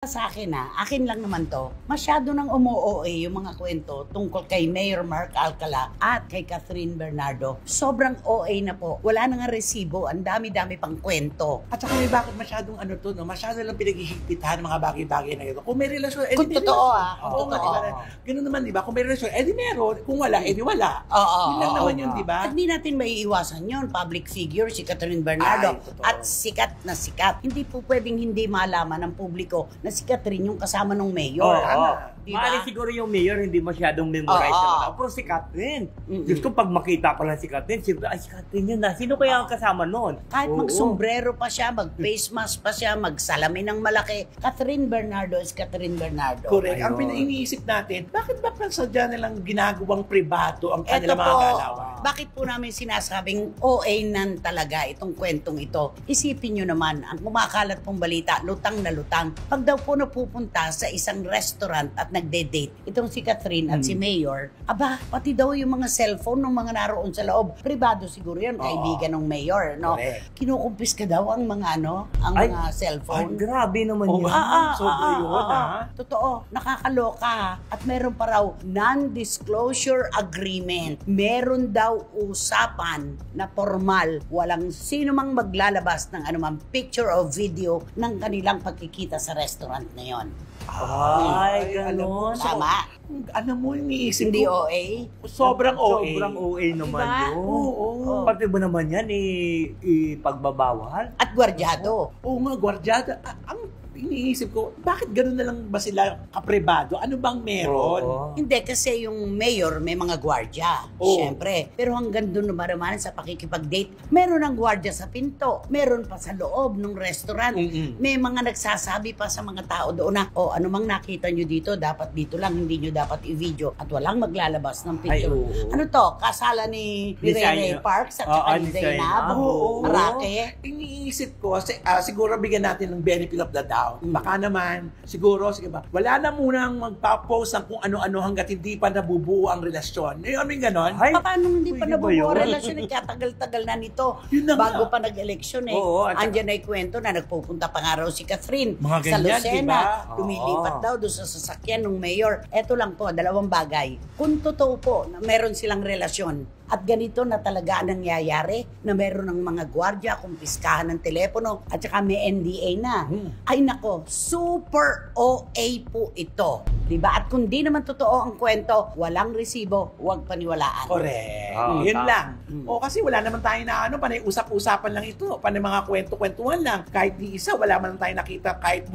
Sa akin akin lang naman to, masyado nang umu-OA yung mga kwento tungkol kay Mayor Mark Alcala at kay Catherine Bernardo. Sobrang OA na po. Wala na nga resibo, ang dami-dami pang kwento. At saka bakit masyadong masyado lang pinaghihigpitan ng mga bagay-bagay na ito. Kung may relasyon, Kung totoo Oo nga, diba? Ganun naman, diba? Kung may relasyon, meron. Kung wala, wala. Yun lang naman yun, diba? At di natin maiiwasan yun. Public figure, si Catherine Bernardo. At sikat na sikat. Hindi po pwedeng hindi malaman ng publiko na si Catherine yung kasama ng mayor. Diba? Maaaring siguro yung mayor hindi masyadong memorize na. Pero si Catherine. Gusto pag makita pa lang si Catherine, si Catherine yun na. Sino kaya ang kasama noon? Kahit mag-sombrero pa siya, mag-face mask pa siya, mag-salamin ng malaki. Catherine Bernardo is Catherine Bernardo. Correct. Ang iniisip natin, bakit ba sadya nilang ginagawang pribado ang kanilang mga galawan? Bakit po namin sinasabing OA nan talaga itong kwentong ito? Isipin nyo naman, ang kumakalat pong balita, lutang na lutang. Pag daw po napupunta sa isang restaurant at nagde-date, itong si Catherine at si Mayor, aba, pati daw yung mga cellphone ng mga naroon sa loob. Pribado siguro yun, kaibigan ng Mayor, no? Kinukumpis ka daw ang mga, mga cellphone. Ay, grabe naman yun. Totoo, nakakaloka. At meron pa raw non-disclosure agreement. Meron daw usapan na formal, walang sino mang maglalabas ng anumang picture o video ng kanilang pagkikita sa restaurant na yon. Ay, ganun. Tama. Ano mo, iniisip Hindi ko? OA? Sobrang OA. Sobrang OA naman Diba? yun. Oo. Pati ba naman yan, pagbabawal? At gwardyado. Oo nga, gwardyada. Ang iniisip ko, bakit gano'n na lang ba sila kapribado? Ano bang meron? Hindi, kasi yung mayor may mga gwardya. Siyempre. Pero hanggang doon naman sa pakikipag-date, meron ng gwardya sa pinto. Meron pa sa loob ng restaurant. May mga nagsasabi pa sa mga tao doon na, ano mang nakita nyo dito, dapat dito lang, hindi nyo dapat i-video. At walang maglalabas ng picture. Ano to? Kasala ni Rene Parks at saka ni Zainab? Arake? Iniisip ko, siguro bigyan natin ng benefit of the doubt. Baka naman, siguro, sige ba, wala na munang magpa-post ng kung ano-ano hanggat hindi pa nabubuo ang relasyon. May ganon? Paano hindi pa nabubuo relasyon? Katagal-tagal na nito. Bago pa nag-eleksyon andyan na kwento na nagpupunta pa nga raw si Catherine sa Lucena. Lumilipat daw doon sa sasakyan ng mayor. Eto lang po, dalawang bagay. Kung totoo po na meron silang relasyon, at ganito na talaga ang nangyayari na meron ng mga gwardya, kumpiskahan ng telepono, at saka may NDA na. Ay nako, super OA po ito. Diba? At kung di naman totoo ang kwento, walang resibo, huwag paniwalaan. Correct. Yun lang. Kasi wala naman tayo na panay usap-usapan lang ito. Panay mga kwento-kwentuhan lang. Kahit di isa, wala man tayo nakita kahit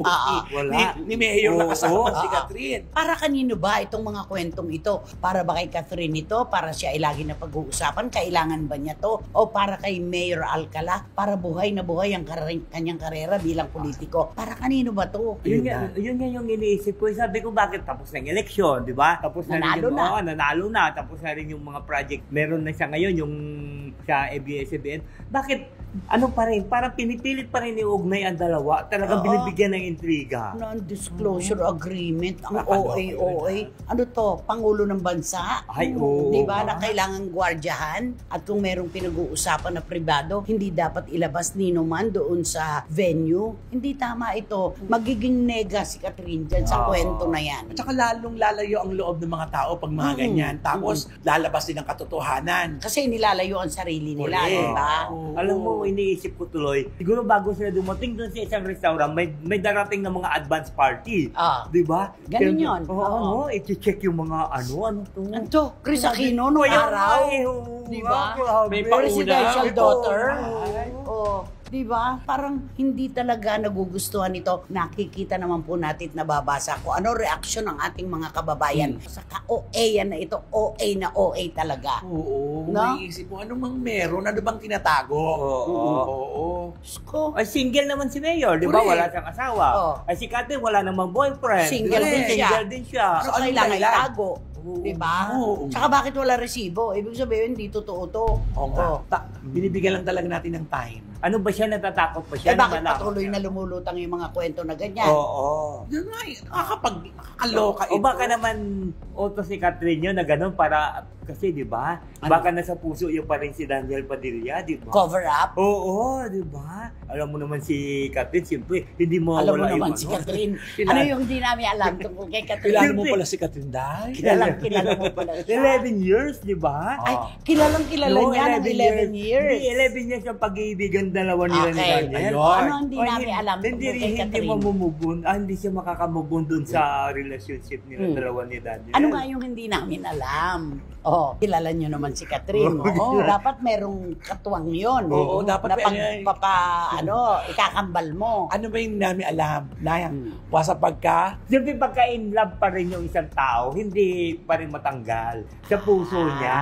ni Mayor na kasama si Catherine. Para kanino ba itong mga kwentong ito? Para ba kay Catherine ito? Para siya ay lagi na pag-uusapan? Kailangan ba niya to? O para kay Mayor Alcala? Para buhay na buhay ang kanyang karera bilang politiko? Para kanino ba to? Yun nga yung iniisip ko. Sabi ko, bakit tapos na yung eleksyon, di ba? Tapos na rin nanalo na. Tapos na rin yung mga project. Meron na siya ngayon, yung sa ABS-CBN. Bakit pa rin? Parang pinipilit pa rin iugnay ang dalawa. Talagang binibigyan ng intriga. Non-disclosure agreement. Ang OA. Ano to? Pangulo ng bansa? Ay, Diba? Na kailangan gwardyahan. At kung merong pinag-uusapan na pribado, hindi dapat ilabas nino man doon sa venue. Hindi tama ito. Magiging nega si Catherine dyan sa kwento na yan. At saka lalong lalayo ang loob ng mga tao pag mga ganyan. Tapos lalabas din ang katotohanan. Kasi nilalayo ang sarili nila, diba? Alam mo, iniisip ko tuloy, siguro bago sila dumating doon sa isang restaurant, may darating na mga advance party. Di ba? Ganun yun. I-check yung mga ano to. Anto, Chris Aquino nung araw. Di ba? May presidential daughter. Diba? Parang hindi talaga nagugustuhan ito. Nakikita naman po natin at nababasa ko ano reaksyon ng ating mga kababayan sa ka-OA yan na ito. OA na OA talaga. Naisip mo, ano mang meron? Ano bang tinatago? Sko. Ay, single naman si Mayor, di ba? Wala siyang asawa. Ay, si Catherine, wala namang boyfriend. Single din siya. So, kailangan itago. Diba? Tsaka bakit wala resibo? Ibig sabihin, hindi totoo to. Binibigyan lang talaga natin ng time. Ano ba siya, natatakot pa siya? Bakit patuloy na lumulutang yung mga kwento na ganyan? Oo. Yun nga, nakakapag-kaloka ito. O baka naman utos si Catherine yun na gano'n para, kasi di ba? Baka nasa puso yung pa rin si Daniel Padilla, di ba? Cover up? Oo, di ba? Alam mo naman si Catherine, siyempre, hindi mo alam mo wala naman si Catherine. Ano yung hindi namin alam tungkol kay Catherine? Kilala mo pala si Catherine Day? Kilala mo pala siya. 11 years, di ba? Ay, kilala niya ng 11 years. Hindi, 11 years yung pag-iibigan dalawa nila ni Daniel. Ano hindi namin alam tungkol kay Catherine? Hindi mamumubun, hindi siya makakamubun dun sa relationship nila dalawa ni Daniel. Ano nga yung hindi namin alam? Kilala nyo naman si Catherine. Dapat merong katuwang yun. Dapat ikakambal mo. Ano ba yung namin alam? Wasa pagka? Siyempre pagka-in love pa rin yung isang tao, hindi pa rin matanggal sa puso niya.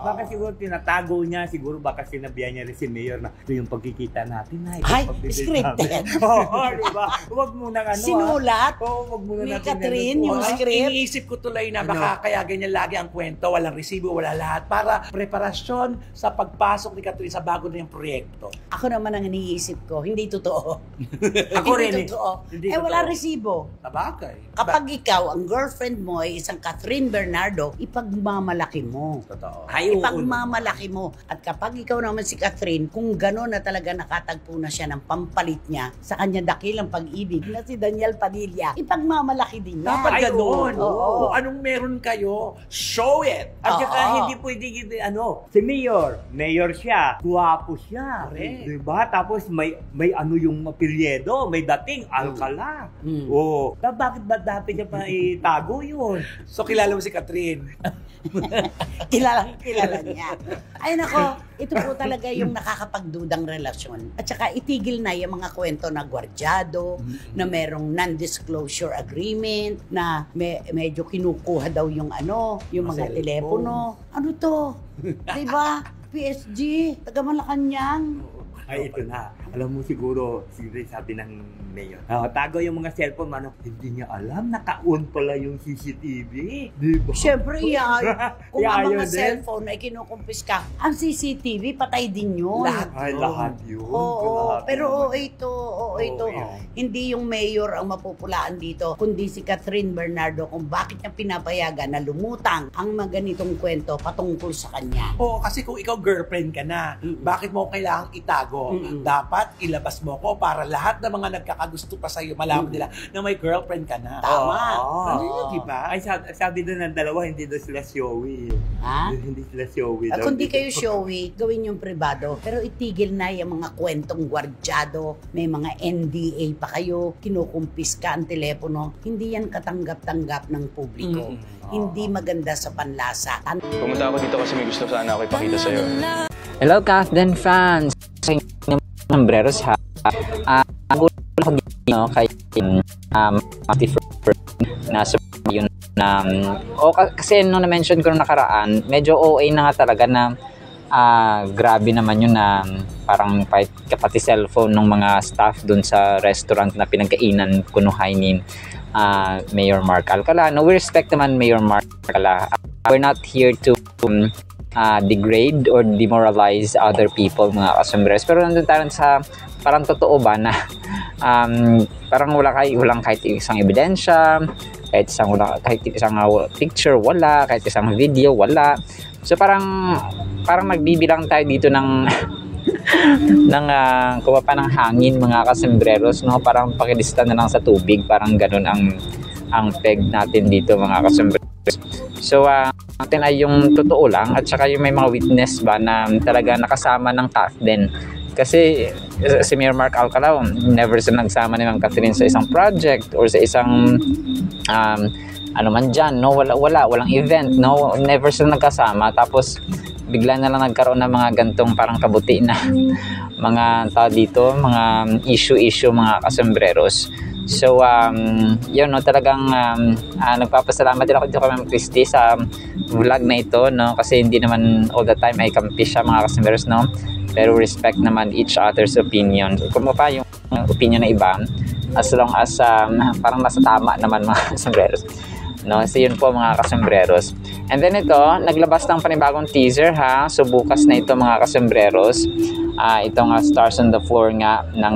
Baka siguro tinatago niya, siguro baka sinabihan niya rin si Mayor na ito yung pagkikita natin. Ay, scripted. Diba? Huwag muna sinulat? Huwag muna ni natin. Catherine, yung script? Iniisip ko tuloy na baka kaya ganyan lagi ang kwento, walang resibo, wala lahat, para preparasyon sa pagpasok ni Catherine sa bago na yung proyekto. Ako naman ang iniisip ko, hindi totoo. Ako rin. Wala resibo. Sabagay. Kapag ikaw, ang girlfriend mo ay isang Catherine Bernardo, ipagmamalaki mo. Totoo. Ipagmamalaki mo. At kapag ikaw naman si Catherine, kung gano'n na talaga nakatagpo na siya ng pampalit niya sa kanya dakilang pag-ibig na si Daniel Padilla, ipagmamalaki din niya. Dapat gano'n. Kung anong meron kayo, show it. At saka hindi pwede si Mayor siya, guwapo siya. Diba? Tapos may yung apelyedo, may dating, Alcala. Bakit ba dati niya pa itago yun? So kilala mo si Catherine? kilala niya. Ay nako, ito po talaga yung nakakapagdudang relasyon. At saka itigil na yung mga kwento na gwardyado, na merong non-disclosure agreement, na medyo kinukuha daw yung mga telepono. Ano to? Diba? PSG, taga Malacanang. Ay, ito na. Alam mo siguro sabi ng Mayor. Tago yung mga cellphone, hindi niya alam, naka-on pala yung CCTV. Diba? Siyempre, kung ang mga cellphone ay kinukumpiska, ang CCTV, patay din yun. Lahat yun. Pero ito. Hindi yung Mayor ang mapupulaan dito, kundi si Catherine Bernardo kung bakit niya pinapayagan na lumutang ang mga ganitong kwento patungkol sa kanya. Kasi kung ikaw girlfriend ka na, bakit mo kailangang itago? Dapat ilabas mo ko para lahat ng mga nagkakagusto pa sa'yo malaman nila na may girlfriend ka na. Tama. Diba? Ay, sabi doon ng dalawa, hindi doon sila showy. Hindi sila showy. Kung di kayo showy, gawin yung privado. Pero itigil na yung mga kwentong gwardyado, may mga NDA pa kayo, kinukumpis ka ang telepono. Hindi yan katanggap-tanggap ng publiko. Hindi maganda sa panlasa. Pumunta ako dito kasi may gusto sana ako ipakita sa'yo. Hello, Kathden fans! Sombreros ha. Kay nasa yun na kasi nung na-mention ko nung nakaraan, medyo OA na nga talaga na grabe naman yun na parang pati cellphone ng mga staff dun sa restaurant na pinagkainan kunuhay ni Mayor Mark Alcala. No, we respect naman Mayor Mark Alcala. We're not here to degrade or demoralize other people, mga kasombreros. Pero nandun tayo sa parang totoo ba na parang walang kahit isang ebidensya, kahit isang picture, wala, kahit isang video, wala. So parang nagbibilang tayo dito ng kumapa ng hangin, mga kasombreros, no? Parang pakilista na lang sa tubig, parang ganun ang peg natin dito, mga kasombreros. So natin ay yung totoo lang, at saka yung may mga witness ba na talaga nakasama ng Kathden. Kasi si Mayor Mark Alcala, never sila nagsama ni Ma'am Catherine sa isang project or sa isang ano man dyan, no? Walang event, no? Never sila nagkasama. Tapos bigla na lang nagkaroon ng mga gantong parang kabuti na mga tao dito, mga issue mga kasombreros. So yun, no, talagang nagpapasalamat din ako dito kay Ma'am Christy sa vlog na ito, no, kasi hindi naman all the time ay kampi siya, mga kasombreros, no, pero respect naman each other's opinion. Kung pa yung opinion na iba, as long as parang nasa tama naman, mga kasombreros, no. So yun po, mga kasombreros. And then ito, naglabas ng panibagong teaser, ha. So bukas na ito, mga kasombreros. itong Stars on the Floor nga ng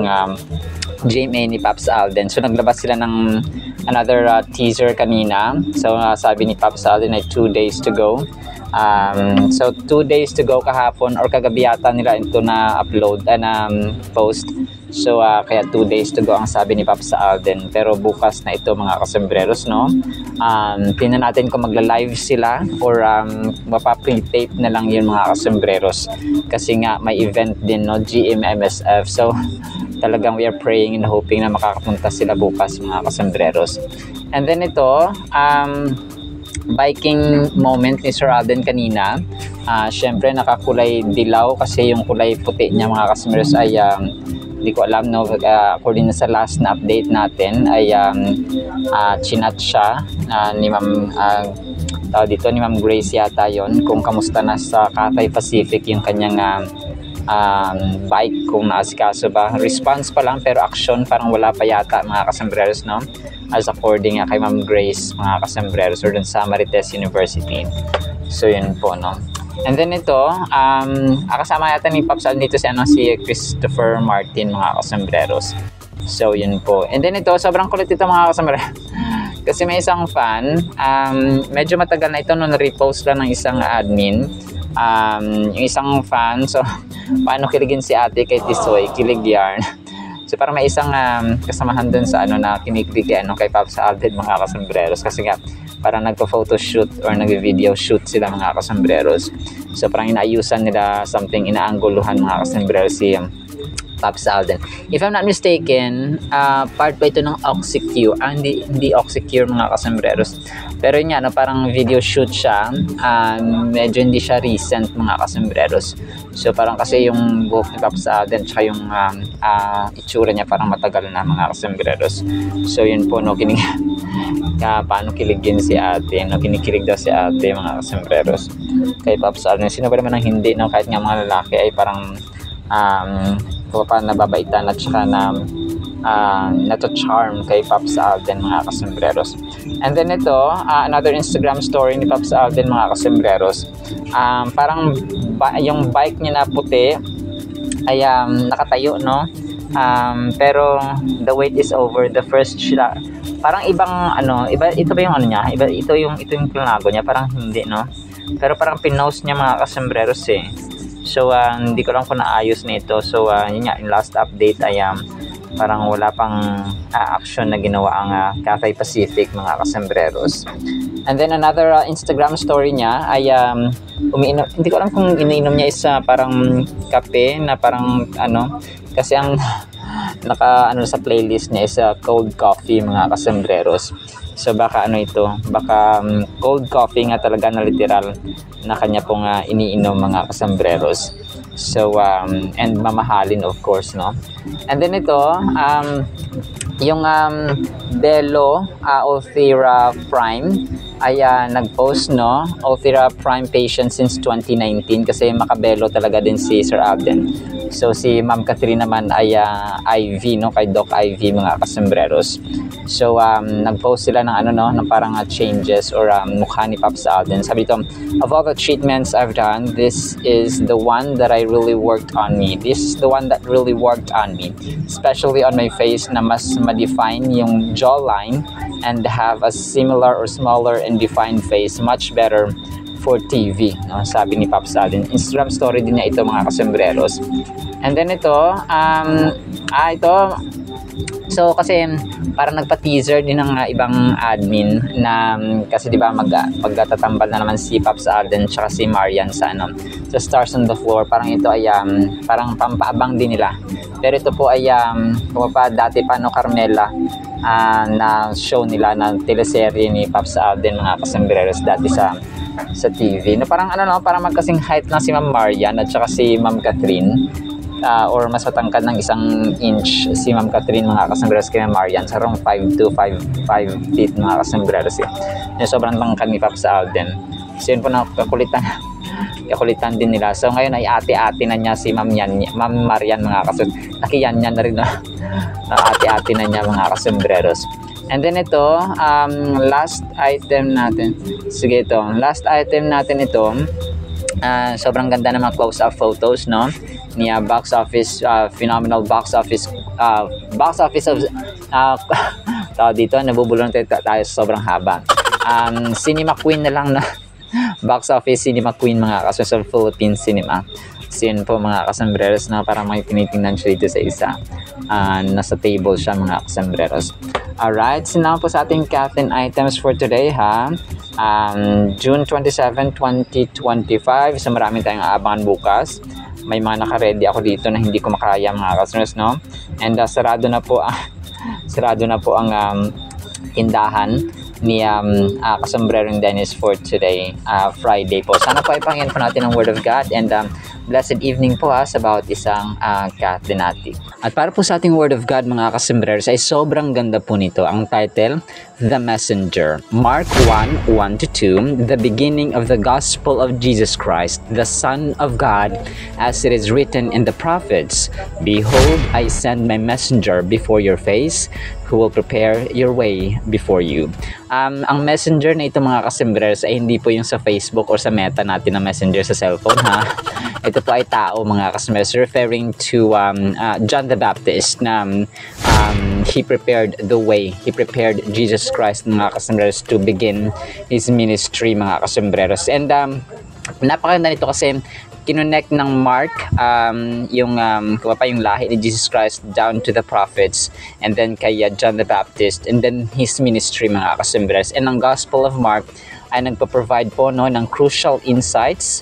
GMA ni Pops Alden. So naglabas sila ng another teaser kanina. So sabi ni Pops Alden ay 2 days to go. So 2 days to go kahapon or kagabi yata nila ito na upload na post. So kaya 2 days to go ang sabi ni Pops Alden. Pero bukas na ito mga kasembreros, no? Tingnan natin kung magla-live sila or mapa-pre-tape na lang yun mga kasembreros. Kasi nga may event din, no? GMMSF. So talagang we are praying and hoping na makakapunta sila bukas mga kasembreros. And then ito, biking moment ni Sir Alden kanina. Syempre nakakulay dilaw kasi yung kulay puti niya mga kasembreros ay hindi ko alam, no, according sa last na update natin ay chinat siya ni Ma'am ni Ma'am Grace yata yon, kung kamusta na sa Cathay Pacific yung kanyang bike, kung naasikaso ba. Response pa lang pero action parang wala pa yata mga kasembreros, no, as according kay Ma'am Grace mga kasembreros or dun sa Marites University. So yun po, no. And then ito, kasama yata ni Pops Alden dito si Christopher Martin mga kasembreros. So yun po. And then ito, sobrang kulit ito mga kasembreros. Kasi may isang fan, medyo matagal na ito nung repost lang ng isang admin. Yung isang fan, so paano kiligin si ate kay Tisoy, kilig yarn. So parang may isang kasamahan dun sa na kinikilig kay Pops Alden mga kasembreros. Kasi nga parang nagpa-photoshoot or nag-video shoot sila mga kasembreros. So parang inaayusan nila something, inaangguluhan mga kasembreros si Pops Alden. If I'm not mistaken, part pa ito ng Oxycure. Hindi Oxycure mga kasembreros. Pero yun nga, parang video shoot siya. Medyo hindi siya recent mga kasembreros. So parang kasi yung buhok ni Pops Alden tsaka yung itsura niya parang matagal na mga kasembreros. So yun po, no, paano kiligin si ate, no, kinikilig daw si ate mga kasembreros kay Pops Alden. Sino ba naman ang hindi, no, kahit nga mga lalaki ay parang nababaitan at saka nato-charm kay Pops Alden mga kasembreros. And then ito, another Instagram story ni Pops Alden mga kasembreros. Parang yung bike niya na puti ay nakatayo, no? Pero the wait is over. The first shot, parang ibang iba, ito ba yung niya? Ito yung planago niya, parang hindi, no? Pero parang pinost niya mga kasembreros eh. So hindi ko lang kung naayos na ito. So yun nga, in last update ay parang wala pang action na ginawa ang Cathay Pacific mga kasembreros. And then another Instagram story niya ay umiinom, hindi ko alam kung iniinom niya is parang kape na parang kasi ang naka sa playlist niya is cold coffee mga kasembreros. So baka ito, baka cold coffee nga talaga na literal na kanya pong iniinom mga kasembreros. So and mamahalin of course, no. And then ito yung Belo Ulthera Prime ay nag-post, no, Ulthera Prime patient since 2019 kasi makabelo talaga din si Sir Alden. So si Ma'am Catherine naman ay IV, no, kay Doc IV mga kasembreros. So nag-post sila ng ng parang changes or mukha ni Pops Alden. Sabi dito, of all the treatments I've done, this is the one that I really worked on me. This is the one that really worked on me, especially on my face na mas ma-define yung jawline and have a similar or smaller and defined face, much better for TV, no? Sabi ni Pops Alden. Instagram story din niya ito mga kasembreros. And then ito, so kasi parang nagpa-teaser din ng ibang admin na kasi di ba magtatambal na naman si Pops Alden tsaka si Marian sa sa Stars on the Floor. Parang ito ay parang pampaabang din nila. Pero ito po ay dati pa Carmela na show nila na teleserye ni Pops Alden mga kasembreros dati sa TV. No, parang parang magkasing height lang si Ma'am Marian at saka si Ma'am Catherine. Or mas matangkad ng 1 inch si Ma'am Catherine mga kasembreros kay Ma'am Marian. Sa rong 5'2", 5 feet mga kasembreros eh. Yung sobrang tangkad ni Pops Alden. So yun po na kakulitan din nila. So ngayon ay ate-ate na niya si Ma'am Marian mga kasembreros. Nakiyan niya na rin na ate-ate na niya mga kasembreros. And then ito, last item natin. Sige ito, last item natin ito Sobrang ganda ng mga close-up photos, no? Ni box office, phenomenal box office of tao dito, nabubulong tayo sobrang haba. Cinema queen na lang na box office cinema queen mga kaso sa Philippine cinema. So yun po mga kasambreros na parang may tinitingnan siya dito sa isa. Nasa table siya mga kasambreros. Alright, so now po sa ating Kathleen items for today ha. June 27, 2025. So marami tayong aabangan bukas. May mga naka-ready ako dito na hindi ko makaya mga kasambreros, no? And sarado na po ang tindahan ni Kasombrerong Dennis for today, Friday po. Sana po ay pangyan po natin ang Word of God and blessed evening po sa bawat isang Katlinati. At para po sa ating Word of God mga Kasombrerers ay sobrang ganda po nito. Ang title, The Messenger. Mark 1, 1-2, the beginning of the gospel of Jesus Christ, the Son of God, as it is written in the prophets, Behold, I send my messenger before your face, who will prepare your way before you. Ang messenger na ito mga Kasombrerers ay hindi po yung sa Facebook or sa meta natin na messenger sa cellphone ha. Ito po ay tao mga Kasombrerers, referring to John the Baptist na he prepared the way. He prepared Jesus Christ mga Kasombrerers to begin his ministry mga Kasombrerers. And napakaganda nito kasi kinonect ng Mark yung lahi ni Jesus Christ down to the prophets and then kay John the Baptist and then his ministry mga Kasombrerers. And ang Gospel of Mark ay nagpo-provide po ng crucial insights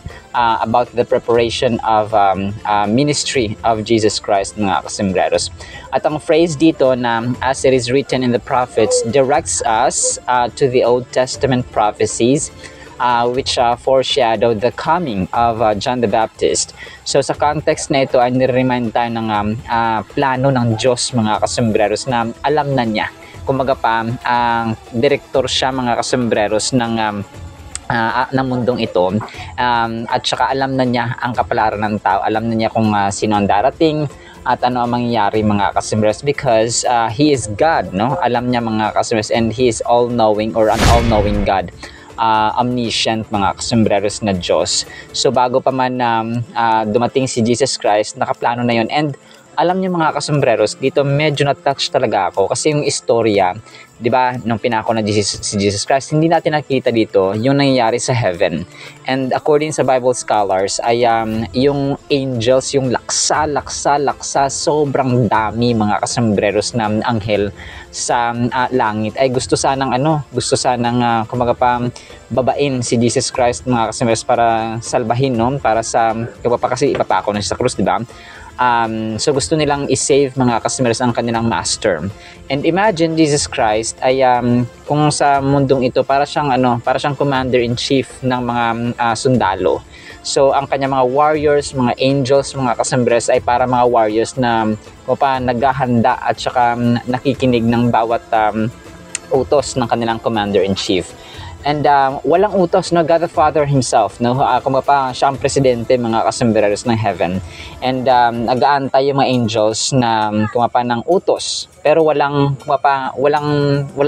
about the preparation of ministry of Jesus Christ mga Kasombrerers. At ang phrase dito na as it is written in the prophets directs us to the Old Testament prophecies which foreshadow the coming of John the Baptist. So sa context na ito ay nire-remind tayo ng plano ng Diyos mga Kasombrerers na alam na niya. Kumaga pa ang direktor siya mga Kasombrerers ng mundong ito at saka alam na niya ang kapalaran ng tao, alam na niya kung sino ang darating at ano ang mangyayari mga Kasombrerers because He is God, no? Alam niya mga Kasombrerers and He is all-knowing or an all-knowing God. Omniscient mga Kasombrerers na Diyos. So bago pa man dumating si Jesus Christ, nakaplano na yon. And alam niyo mga Kasombrerers, dito medyo na-touch talaga ako kasi yung istorya, di ba, nung pinako na si Jesus Christ, hindi natin nakita dito yung nangyayari sa heaven. And according sa Bible scholars, ay yung angels, yung laksa, sobrang dami mga Kasombrerers na anghel sa langit ay gusto sanang kumaga pa babain si Jesus Christ mga Kasombrerers para salbahin, no? Para sa kasi ipapako na siya sa krus, di ba? So gusto nilang i-save mga Kasombrerers ang kanilang master. And imagine Jesus Christ ay kung sa mundong ito para siyang commander-in-chief ng mga sundalo. So ang kanya mga warriors, mga angels, mga Kasombrerers ay para mga warriors na naghahanda at saka nakikinig ng bawat utos ng kanilang commander-in-chief. And walang utos, no? God the Father Himself, no? Siya ang presidente mga Kasombrerers ng heaven. And nag-aantay yung mga angels na ng utos. Pero wala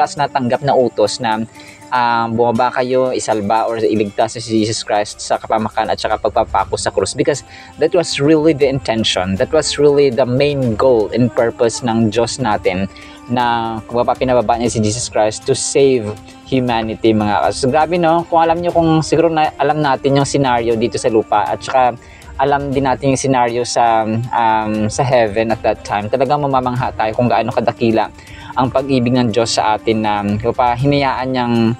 sinatanggap na utos na bumaba kayo, isalba or iligtas si Jesus Christ sa kapamakan at saka pagpapako sa krus, because that was really the intention, that was really the main goal and purpose ng Diyos natin na pinababa niya si Jesus Christ to save humanity mga kaso. So, grabe, no? Kung alam nyo, siguro alam natin yung scenario dito sa lupa at saka alam din natin yung scenario sa heaven at that time, talagang mamamangha tayo kung gaano kadakila ang pag-ibig ng Diyos sa atin na hinayaan niyang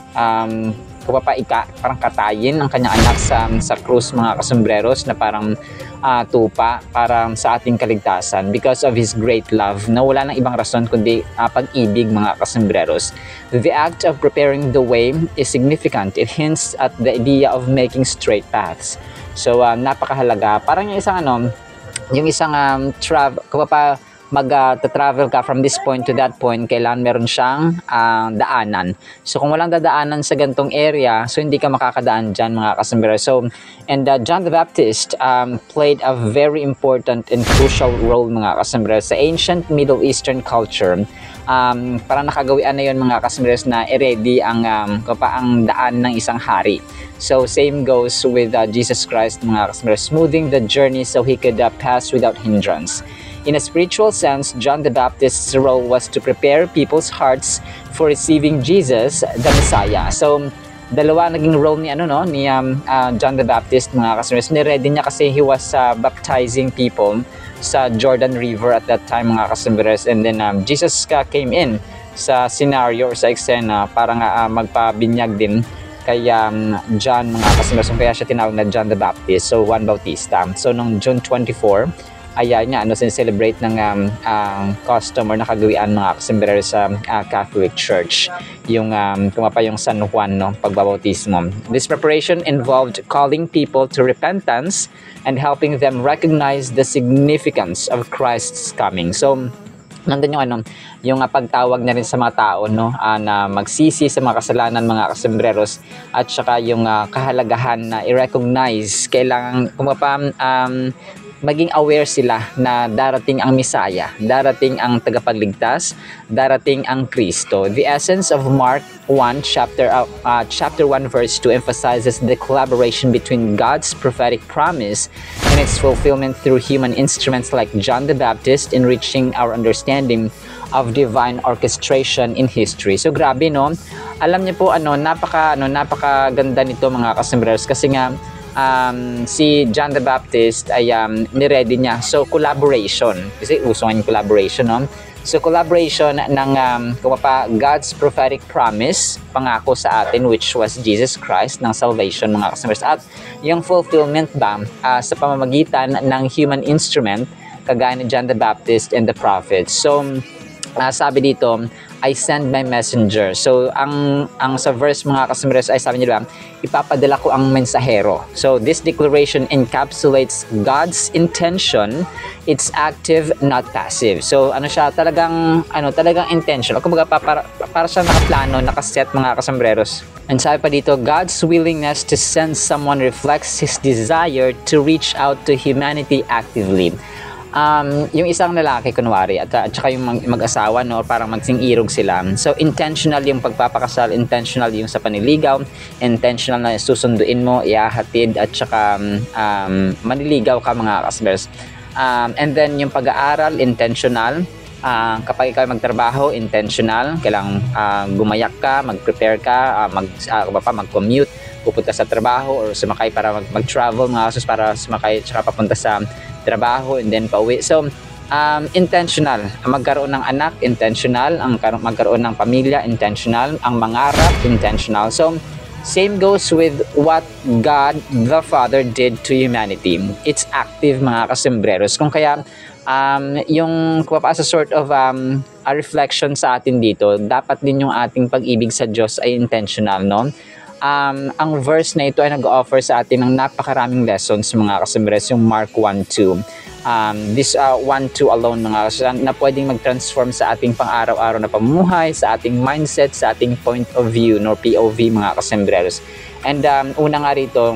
parang katayin ang kanyang anak sa krus mga Kasombrerers na parang tupa para sa ating kaligtasan because of His great love na wala nang ibang rason kundi pag-ibig mga Kasombrerers. The act of preparing the way is significant. It hints at the idea of making straight paths. So napakahalaga. Parang yung isang mag-travel ka from this point to that point, kailangan meron siyang daanan. So kung walang dadaanan sa gantong area, so hindi ka makakadaan dyan mga kasambero. So, and John the Baptist played a very important and crucial role mga kasambero sa ancient Middle Eastern culture. Parang nakagawian na yun mga kasambero na i-ready ang daan ng isang hari. So same goes with Jesus Christ mga kasambero, smoothing the journey so he could pass without hindrance. In a spiritual sense, John the Baptist's role was to prepare people's hearts for receiving Jesus, the Messiah. So, dalawa naging role ni John the Baptist mga kasambero. Ni-ready niya kasi he was baptizing people sa Jordan River at that time mga kasambero. And then Jesus came in sa scenario or sa eksena para nga magpabinyag din kay John mga kasambero. So, kaya siya tinawag na John the Baptist. So, Juan Bautista. So, noong June 24, ayan nga, celebrate ng custom or nakagawian mga kasambero sa Catholic Church. Yung yung San Juan, pagbabautismo. This preparation involved calling people to repentance and helping them recognize the significance of Christ's coming. So, nandun yung pagtawag na rin sa mga tao na magsisi sa mga kasalanan mga kasambreros at saka yung kahalagahan na i-recognize kailangan maging aware sila na darating ang Messiah, darating ang tagapagligtas, darating ang Kristo. The essence of Mark 1 chapter 1 verse 2 emphasizes the collaboration between God's prophetic promise and its fulfillment through human instruments like John the Baptist, enriching our understanding of divine orchestration in history. So grabe alam niyo po napakaganda nito mga kasambreros kasi nga si John the Baptist ay ni-ready niya. So, collaboration. Kasi uso nga yung collaboration, So, collaboration ng God's prophetic promise, pangako sa atin, which was Jesus Christ, ng salvation, mga kasambers. At yung fulfillment ba sa pamamagitan ng human instrument, kagaya ni John the Baptist and the prophets. So, sabi dito, I send my messenger. So, ang sa verse mga kasambres ay sabi nila, ipapadala ko ang mensahero. So, this declaration encapsulates God's intention. It's active, not passive. So, siya, talagang intentional. Kumbaga, para siya nakaplano, nakaset mga kasambreros. And sabi pa dito, God's willingness to send someone reflects His desire to reach out to humanity actively. Yung isang lalaki kunwari at saka yung mag-asawa parang magsing-irog sila. So intentional yung pagpapakasal, intentional yung sa paniligaw, intentional na susunduin mo, ihahatid at saka maniligaw ka mga kasbers. And then yung pag-aaral, intentional. Kapag ikaw magtrabaho, intentional. Kailangang gumayak ka, mag-prepare ka, mag-commute, pupunta sa trabaho or sumakay para mag-travel mga kasos para sumakay tsaka papunta sa trabaho and then pauwi. So, intentional. Magkaroon ng anak, intentional. Magkaroon ng pamilya, intentional. Ang mangarap, intentional. So, same goes with what God the Father did to humanity. It's active mga kasembreros. Kung kaya, yung as a sort of a reflection sa atin dito, dapat din yung ating pag-ibig sa Diyos ay intentional, ang verse na ito ay nag-offer sa atin ng napakaraming lessons mga kasembres, yung Mark 1:2. This 1:2 alone mga na pwedeng mag-transform sa ating pang-araw-araw na pamumuhay, sa ating mindset, sa ating point of view, POV mga kasembres. And una nga rito,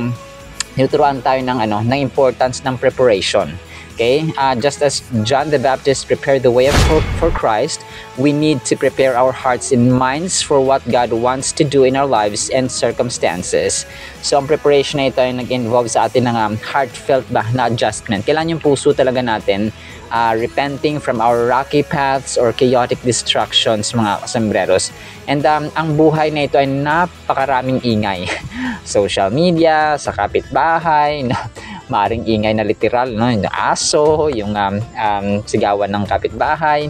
tinuturuan tayo ng importance ng preparation. Okay? Just as John the Baptist prepared the way for Christ, we need to prepare our hearts and minds for what God wants to do in our lives and circumstances. So, ang preparation na ito ay nag-involve sa atin ng heartfelt na adjustment. Kailangan yung puso talaga natin repenting from our rocky paths or chaotic distractions, mga kasembreros. And ang buhay na ito ay napakaraming ingay. Social media, sa kapitbahay, maaring ingay na literal, yung aso, yung sigawan ng kapitbahay,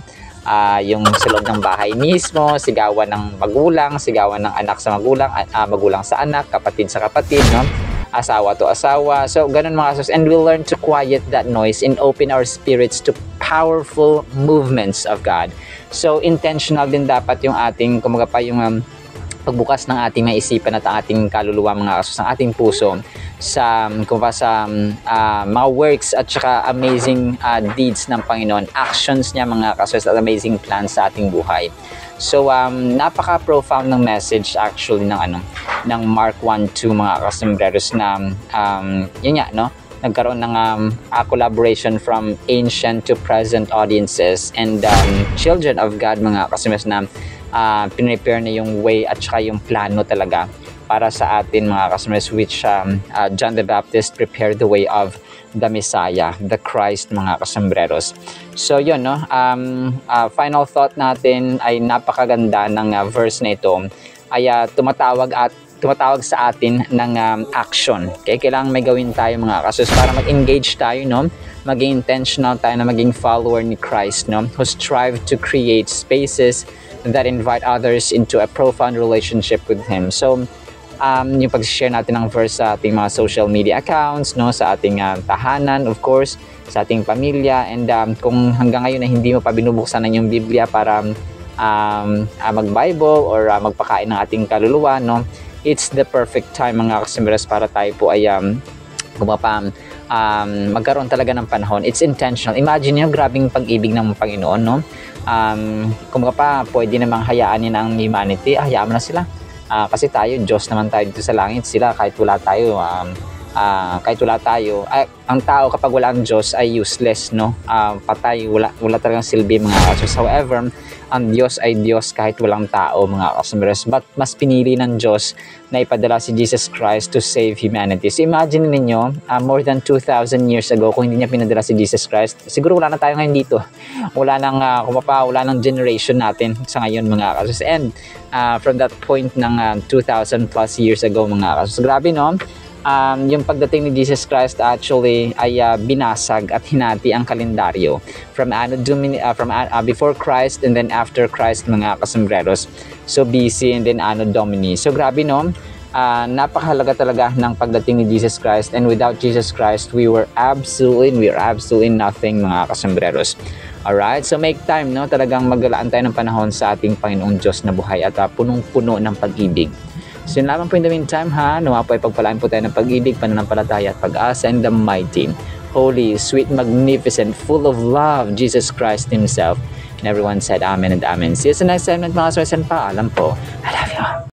yung sa loob ng bahay mismo, sigawan ng magulang, sigawan ng anak sa magulang, magulang sa anak, kapatid sa kapatid, asawa to asawa. So, ganun mga kasos. And we'll learn to quiet that noise and open our spirits to powerful movements of God. So, intentional din dapat yung ating, kumaga pa yung pagbukas ng ating maisipan at ang ating kaluluwa mga kasos, ang ating puso mga works at saka amazing deeds ng Panginoon, actions niya mga kaswes, at amazing plans sa ating buhay. So napaka-profound ng message actually ng Mark 1:2 mga kasembreros, na yun nga, no, nagkaroon ng collaboration from ancient to present audiences and children of God mga kasembreros, na pinrepare na yung way at saka yung plano talaga para sa atin mga kasembreros, which John the Baptist prepared the way of the Messiah, the Christ mga kasembreros. So yun, no, final thought natin ay napakaganda ng verse na ito, ay tumatawag sa atin ng action. Okay? Kailangan may gawin tayo mga kasus para mag-engage tayo, no? Maging intentional tayo na maging follower ni Christ, no? Who strive to create spaces that invite others into a profound relationship with Him. So, yung pag-share natin ng verse sa ating mga social media accounts, no? Sa ating tahanan, of course, sa ating pamilya, and kung hanggang ngayon na hindi mo pa binubuksan ng yung Biblia para mag-Bible or magpakain ng ating kaluluwa, no? It's the perfect time mga kasembreros para tayo po ay magkaroon talaga ng panahon. It's intentional. Imagine nyo, grabing pag-ibig ng Panginoon, no? Pwede namang hayaan niya ng humanity, hayaan mo na sila. Kasi tayo, Diyos naman tayo dito sa langit, sila kahit wala tayo, ang tao kapag wala ang Diyos ay useless, no? Patay, wala talagang silbi mga kasus. However, ang Diyos ay Diyos kahit walang tao mga kasembreros. But mas pinili ng Diyos na ipadala si Jesus Christ to save humanity. So imagine ninyo, more than 2,000 years ago, kung hindi niya pinadala si Jesus Christ, siguro wala na tayo ngayon dito. Wala nang generation natin sa ngayon mga kasus. And from that point ng 2,000 plus years ago mga kasus. Grabe, no? Yung pagdating ni Jesus Christ actually ay binasag at hinati ang kalendaryo from before Christ and then after Christ mga kasembreros. So BC and then Anno Domini. So grabe, no? Napakahalaga talaga ng pagdating ni Jesus Christ, and without Jesus Christ we are absolutely nothing mga kasembreros. Alright, so make time, no? Talagang maglalaan tayo ng panahon sa ating Panginoong Diyos na buhay at punong-puno ng pag-ibig. So yun lamang po in the meantime, nawa po ay pagpalaan po tayo ng pag-ibig, pananampalataya at pag-asa in the mighty, holy, sweet, magnificent, full of love, Jesus Christ Himself. And everyone said Amen and Amen. See you sa next segment mga kaswes, and paalam po. I love you.